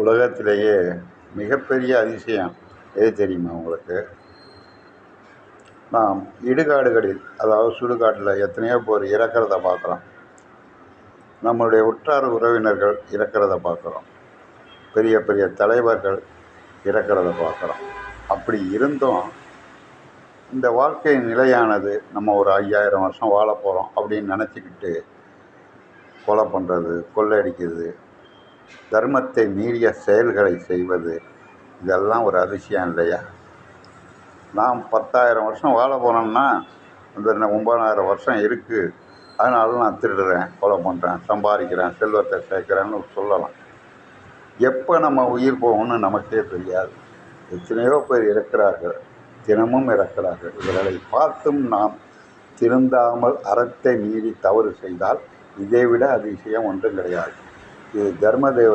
உலகத்திலேயே மிகப்பெரிய அதிசயம் எது தெரியுமா உங்களுக்கு? நாம் இடுகாடுகளில், அதாவது சுடுகாட்டில் எத்தனையோ பேர் இறக்கிறத பார்க்குறோம். நம்மளுடைய உற்றார் உறவினர்கள் இறக்கிறத பார்க்குறோம். பெரிய பெரிய தலைவர்கள் இறக்கிறத பார்க்குறோம். அப்படி இருந்தும் இந்த வாழ்க்கை நிலையானது, நம்ம ஒரு 5000 வருஷம் வாழ போகிறோம் அப்படின்னு நினச்சிக்கிட்டு கொலை பண்ணுறது, கொள்ளையடிக்கிறது, தர்மத்தை மீறிய செயல்களை செய்வது, இதெல்லாம் ஒரு அதிசயம் இல்லையா? நாம் 10,000 வருஷம் வாழ போனோம்னா அந்த 9,000 வருஷம் இருக்குது, அதனால நான் திருடுறேன், கொலை பண்ணுறேன், சம்பாதிக்கிறேன், செல்வத்தை சேர்க்குறேன்னு சொல்லலாம். எப்போ நம்ம உயிர் போகும்னு நமக்கே தெரியாது. எத்தனையோ பேர் இறக்கிறார்கள், தினமும் இறக்கிறார்கள். இவர்களை பார்த்தும் நாம் திருந்தாமல் அறத்தை மீறி தவறு செய்தால் இதைவிட அதிசயம் ஒன்றும் கிடையாது. இது தர்மதேவ